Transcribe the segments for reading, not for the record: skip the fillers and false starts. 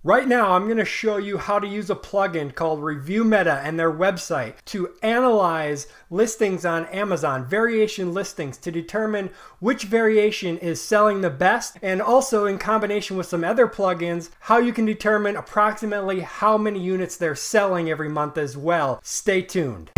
Right now, I'm going to show you how to use a plugin called ReviewMeta and their website to analyze listings on Amazon, variation listings, to determine which variation is selling the best, and also in combination with some other plugins, how you can determine approximately how many units they're selling every month as well. Stay tuned.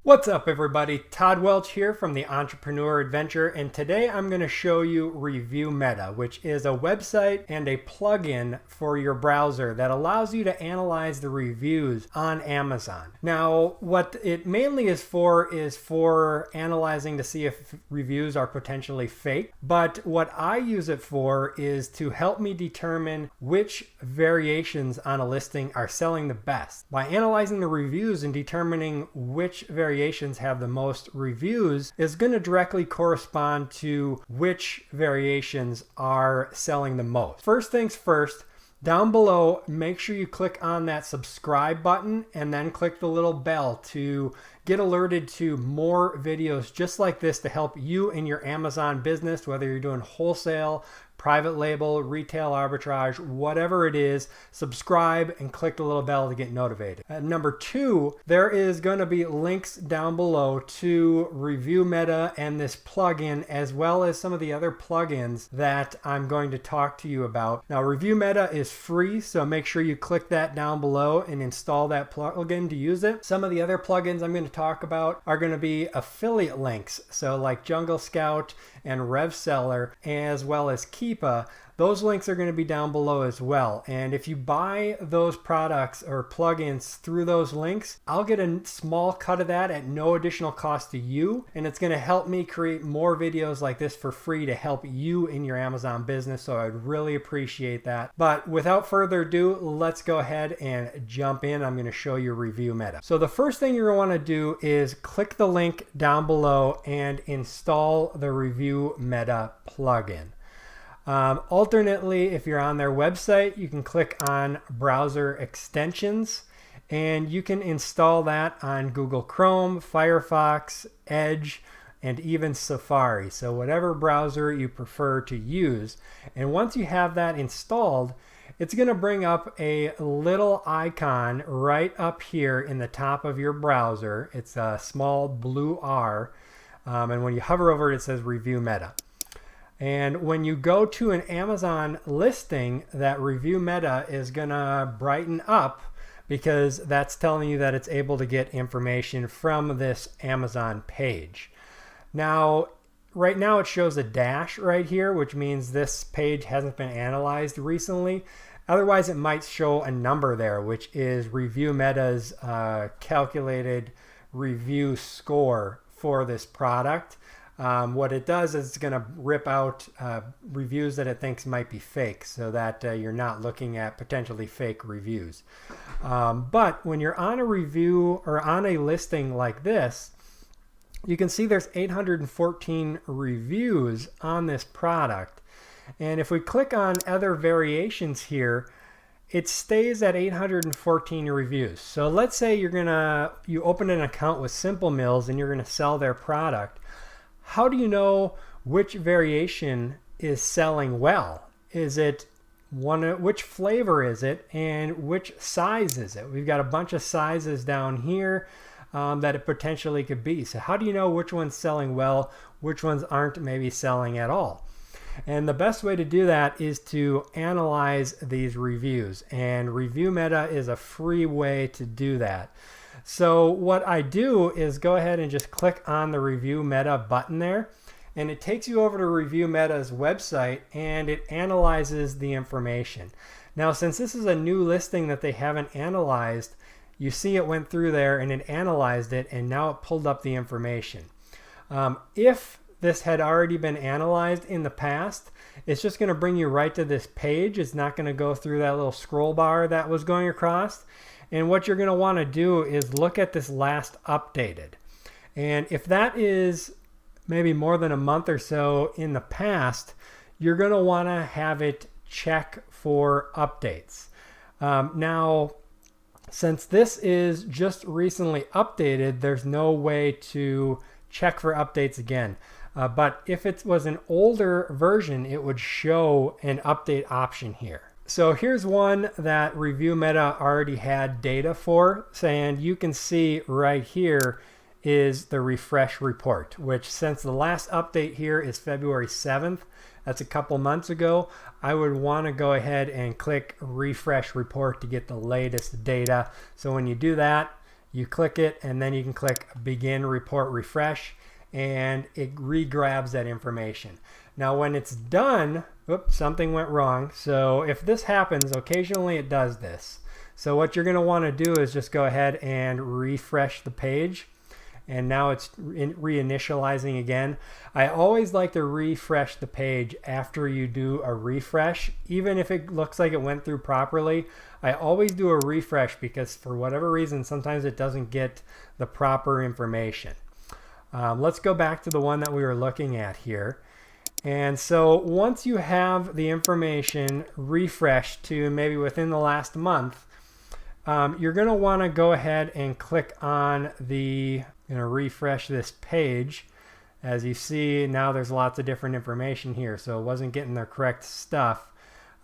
What's up everybody, Todd Welch here from the Entrepreneur Adventure, and today I'm going to show you ReviewMeta, which is a website and a plugin for your browser that allows you to analyze the reviews on Amazon. Now, what it mainly is for analyzing to see if reviews are potentially fake, but what I use it for is to help me determine which variations on a listing are selling the best. By analyzing the reviews and determining which variations have the most reviews is going to directly correspond to which variations are selling the most. First things first, down below, make sure you click on that subscribe button and then click the little bell to get alerted to more videos just like this to help you in your Amazon business, whether you're doing wholesale, private label, retail arbitrage, whatever it is. Subscribe and click the little bell to get notified. Number two, there is going to be links down below to ReviewMeta and this plugin, as well as some of the other plugins that I'm going to talk to you about. Now, ReviewMeta is free, so make sure you click that down below and install that plugin to use it. Some of the other plugins I'm going to talk about are going to be affiliate links, so like Jungle Scout and RevSeller, as well as Keepa. Those links are going to be down below as well. And if you buy those products or plugins through those links, I'll get a small cut of that at no additional cost to you. And it's going to help me create more videos like this for free to help you in your Amazon business. So I'd really appreciate that. But without further ado, let's go ahead and jump in. I'm going to show you ReviewMeta. So the first thing you're going to want to do is click the link down below and install the ReviewMeta plugin. Alternately, if you're on their website, you can click on browser extensions and you can install that on Google Chrome, Firefox, Edge, and even Safari. So whatever browser you prefer to use. And once you have that installed, it's going to bring up a little icon right up here in the top of your browser. It's a small blue R. And when you hover over it, it says ReviewMeta. And when you go to an Amazon listing, that ReviewMeta is going to brighten up because that's telling you that it's able to get information from this Amazon page. Now, right now it shows a dash right here, which means this page hasn't been analyzed recently. Otherwise, it might show a number there, which is ReviewMeta's calculated review score for this product. What it does is it's going to rip out reviews that it thinks might be fake so that you're not looking at potentially fake reviews. But when you're on a review or on a listing like this, you can see there's 814 reviews on this product. And if we click on other variations here, it stays at 814 reviews. So let's say you open an account with Simple Mills and you're going to sell their product. How do you know which variation is selling well? Is it which flavor is it, and which size is it? We've got a bunch of sizes down here that it potentially could be. So how do you know which one's selling well, which ones aren't maybe selling at all? And the best way to do that is to analyze these reviews, and ReviewMeta is a free way to do that. So what I do is go ahead and just click on the ReviewMeta button there, and it takes you over to ReviewMeta's website and it analyzes the information. Now, since this is a new listing that they haven't analyzed, you see it went through there and it analyzed it, and now it pulled up the information. If this had already been analyzed in the past, it's just going to bring you right to this page. It's not going to go through that little scroll bar that was going across. And what you're going to want to do is look at this last updated. And if that is maybe more than a month or so in the past, you're going to want to have it check for updates. Now, since this is just recently updated, there's no way to check for updates again. But if it was an older version, it would show an update option here. So here's one that ReviewMeta already had data for, saying you can see right here is the refresh report, which since the last update here is February 7th, that's a couple months ago, I would want to go ahead and click refresh report to get the latest data. So when you do that, you click it and then you can click begin report refresh and it re-grabs that information. Now when it's done, oops, something went wrong. So if this happens, occasionally it does this. So what you're going to want to do is just go ahead and refresh the page. And now it's reinitializing again. I always like to refresh the page after you do a refresh. Even if it looks like it went through properly, I always do a refresh because for whatever reason, sometimes it doesn't get the proper information. Let's go back to the one that we were looking at here. And so once you have the information refreshed to maybe within the last month, you're going to want to go ahead and click on the, going to refresh this page. As you see, now there's lots of different information here, so it wasn't getting the correct stuff.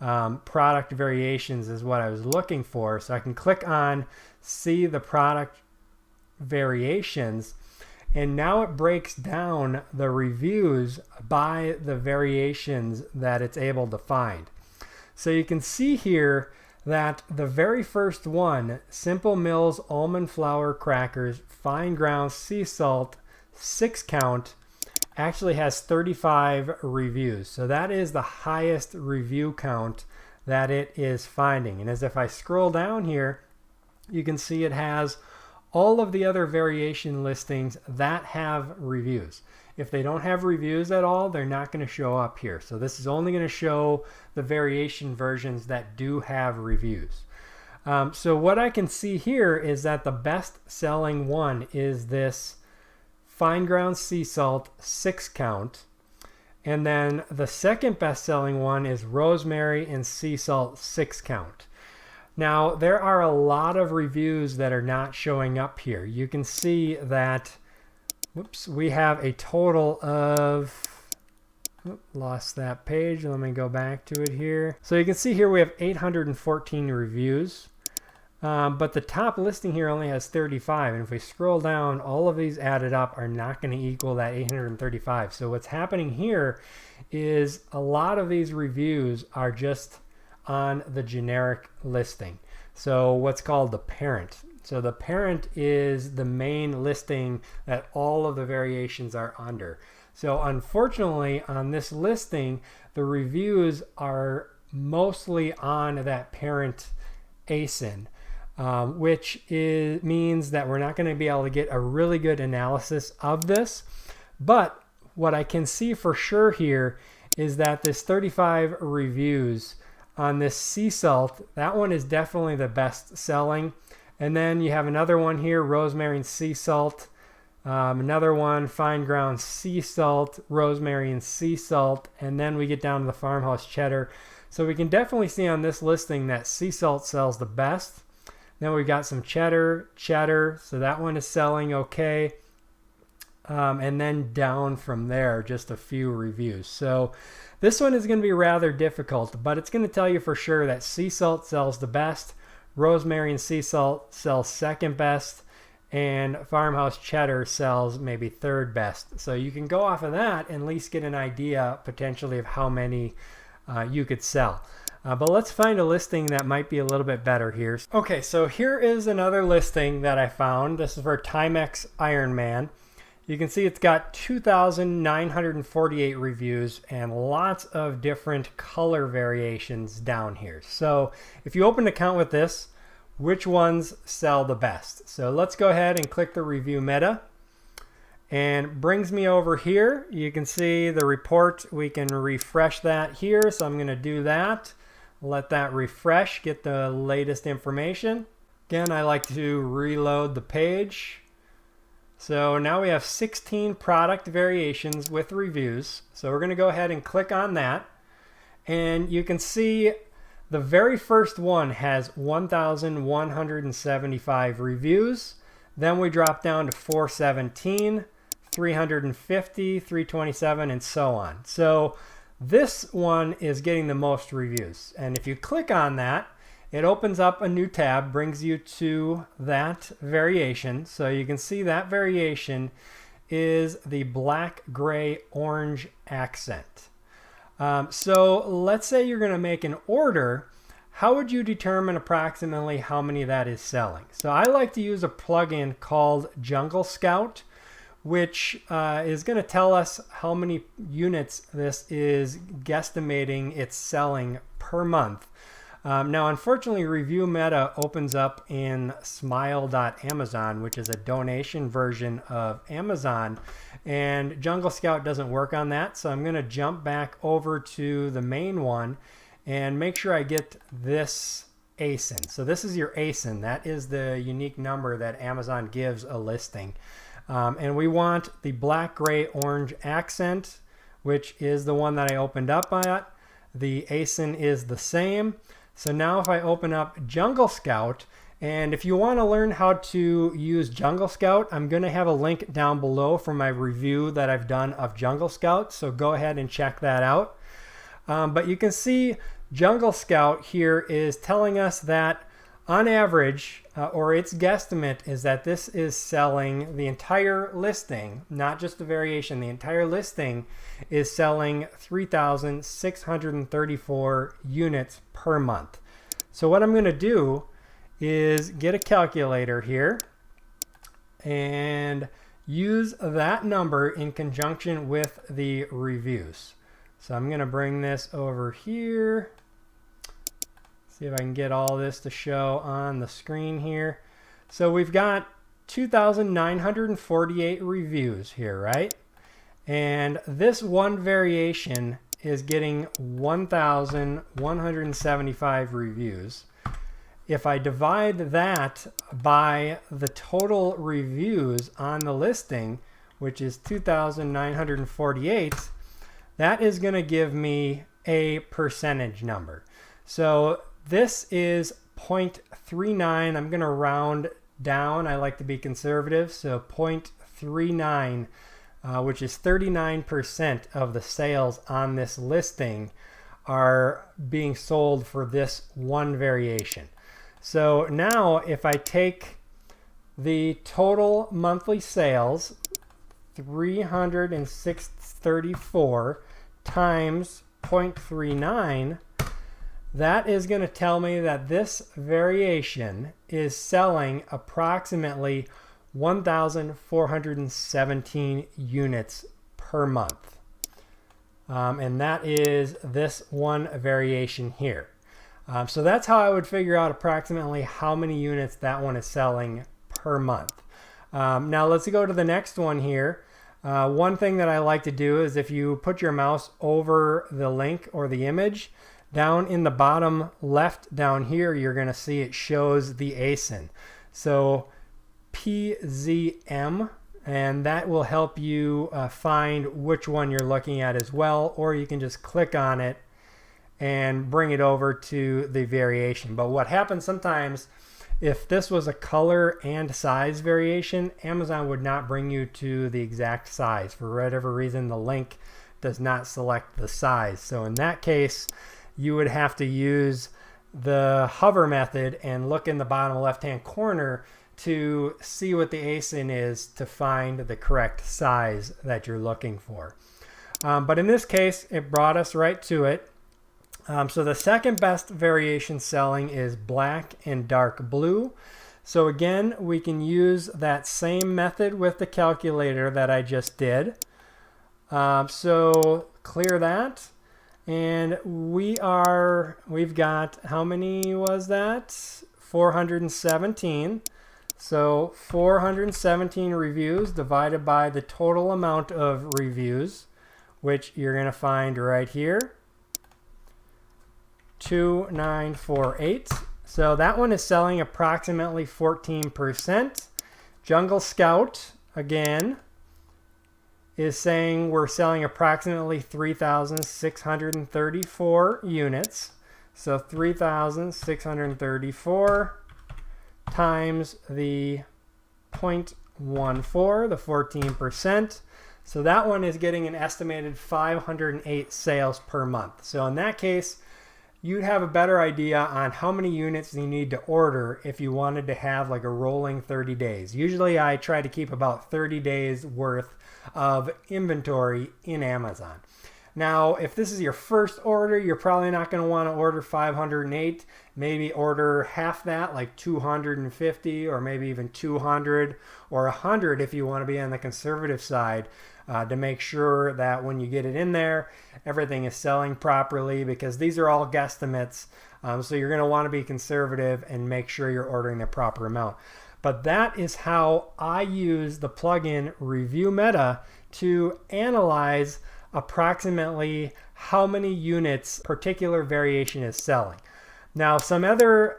Product variations is what I was looking for, so I can click on see the product variations, and now it breaks down the reviews by the variations that it's able to find. So you can see here that the very first one, Simple Mills almond flour crackers, fine ground sea salt, 6 count, actually has 35 reviews. So that is the highest review count that it is finding. And as if I scroll down here, you can see it has all of the other variation listings that have reviews. If they don't have reviews at all, they're not going to show up here. So this is only going to show the variation versions that do have reviews. So what I can see here is that the best selling one is this fine ground sea salt 6 count. And then the second best selling one is rosemary and sea salt 6 count. Now there are a lot of reviews that are not showing up here. You can see that whoops, we have a total of, lost that page. Let me go back to it here. So you can see here we have 814 reviews, but the top listing here only has 35. And if we scroll down, all of these added up are not going to equal that 835. So what's happening here is a lot of these reviews are just on the generic listing. So what's called the parent. So the parent is the main listing that all of the variations are under. So unfortunately on this listing, the reviews are mostly on that parent ASIN, which means that we're not going to be able to get a really good analysis of this. But what I can see for sure here is that this 35 reviews on this sea salt, that one is definitely the best selling. And then you have another one here, rosemary and sea salt. Another one, fine ground sea salt, rosemary and sea salt. And then we get down to the farmhouse cheddar. So we can definitely see on this listing that sea salt sells the best. Then we got some cheddar. So that one is selling okay. And then down from there, just a few reviews. So this one is going to be rather difficult, but it's going to tell you for sure that sea salt sells the best. Rosemary and sea salt sells second best, and farmhouse cheddar sells maybe third best. So you can go off of that and at least get an idea potentially of how many you could sell. But let's find a listing that might be a little bit better here. Okay, so here is another listing that I found. This is for Timex Ironman. You can see it's got 2,948 reviews and lots of different color variations down here. So if you open an account with this, which ones sell the best? So let's go ahead and click the ReviewMeta, and brings me over here. You can see the report. We can refresh that here. So I'm going to do that. Let that refresh, get the latest information. Again, I like to reload the page. So now we have 16 product variations with reviews. So we're going to go ahead and click on that. And you can see the very first one has 1,175 reviews. Then we drop down to 417, 350, 327, and so on. So this one is getting the most reviews. And if you click on that, it opens up a new tab, brings you to that variation. So you can see that variation is the black, gray, orange accent. So let's say you're going to make an order. How would you determine approximately how many that is selling? So I like to use a plugin called Jungle Scout, which is going to tell us how many units this is guesstimating it's selling per month. Now, unfortunately, ReviewMeta opens up in smile.amazon, which is a donation version of Amazon, and Jungle Scout doesn't work on that. So I'm going to jump back over to the main one and make sure I get this ASIN. So this is your ASIN. That is the unique number that Amazon gives a listing. And we want the black, gray, orange accent, which is the one that I opened up at. The ASIN is the same. So now if I open up Jungle Scout, and if you want to learn how to use Jungle Scout, I'm going to have a link down below for my review that I've done of Jungle Scout. So go ahead and check that out. But you can see Jungle Scout here is telling us that on average, or its guesstimate is that this is selling the entire listing, not just the variation. The entire listing is selling 3,634 units per month. So what I'm going to do is get a calculator here and use that number in conjunction with the reviews. So I'm going to bring this over here. See if I can get all this to show on the screen here. So we've got 2,948 reviews here, right? And this one variation is getting 1,175 reviews. If I divide that by the total reviews on the listing, which is 2,948, that is going to give me a percentage number. So this is 0.39. I'm going to round down. I like to be conservative. So 0.39, which is 39% of the sales on this listing are being sold for this one variation. So now if I take the total monthly sales, 334 times 0.39, that is going to tell me that this variation is selling approximately 1,417 units per month. And that is this one variation here. So that's how I would figure out approximately how many units that one is selling per month. Now let's go to the next one here. One thing that I like to do is if you put your mouse over the link or the image, down in the bottom left down here, you're going to see it shows the ASIN. So PZM, and that will help you find which one you're looking at as well, or you can just click on it and bring it over to the variation. But what happens sometimes, if this was a color and size variation, Amazon would not bring you to the exact size. For whatever reason, the link does not select the size. So in that case, you would have to use the hover method and look in the bottom left-hand corner to see what the ASIN is to find the correct size that you're looking for. But in this case, it brought us right to it. So the second best variation selling is black and dark blue. So again, we can use that same method with the calculator that I just did. So clear that. And we've got, how many was that? 417. So 417 reviews divided by the total amount of reviews, which you're going to find right here, 2,948. So that one is selling approximately 14%. Jungle Scout, again, is saying we're selling approximately 3,634 units. So 3,634 times the 0.1 0.14, the 14%. So that one is getting an estimated 508 sales per month. So in that case, you'd have a better idea on how many units you need to order if you wanted to have like a rolling 30 days. Usually I try to keep about 30 days worth of inventory in Amazon. Now, if this is your first order, you're probably not going to want to order 508. Maybe order half that, like 250, or maybe even 200 or 100 if you want to be on the conservative side, to make sure that when you get it in there, everything is selling properly, because these are all guesstimates. So you're going to want to be conservative and make sure you're ordering the proper amount. But that is how I use the plugin ReviewMeta to analyze approximately how many units particular variation is selling. Now, some other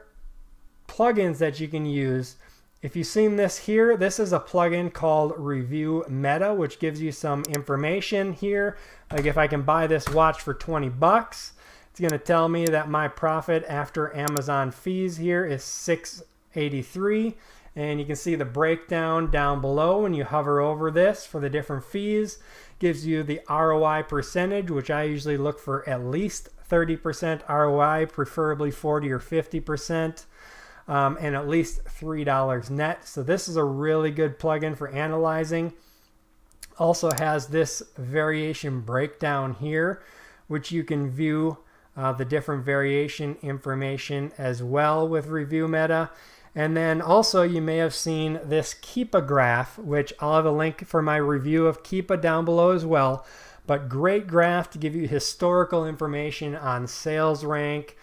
plugins that you can use, if you've seen this here, this is a plugin called ReviewMeta, which gives you some information here. Like if I can buy this watch for 20 bucks, it's going to tell me that my profit after Amazon fees here is $6.83. And you can see the breakdown down below when you hover over this for the different fees. Gives you the ROI percentage, which I usually look for at least 30% ROI, preferably 40 or 50%, and at least $3 net. So this is a really good plugin for analyzing. Also has this variation breakdown here, which you can view the different variation information as well with ReviewMeta. And then also you may have seen this Keepa graph, which I'll have a link for my review of Keepa down below as well. But great graph to give you historical information on sales rank,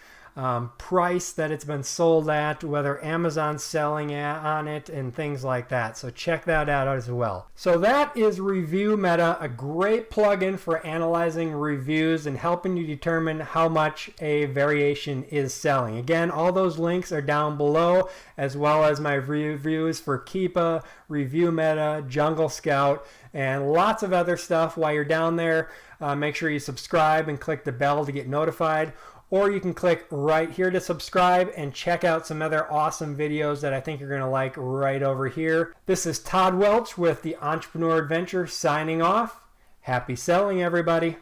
price that it's been sold at, whether Amazon's selling on it, and things like that. So check that out as well. So that is ReviewMeta, a great plugin for analyzing reviews and helping you determine how much a variation is selling. Again, all those links are down below, as well as my reviews for Keepa, ReviewMeta, Jungle Scout, and lots of other stuff. While you're down there, make sure you subscribe and click the bell to get notified. Or you can click right here to subscribe and check out some other awesome videos that I think you're going to like right over here. This is Todd Welch with the Entrepreneur Adventure signing off. Happy selling, everybody.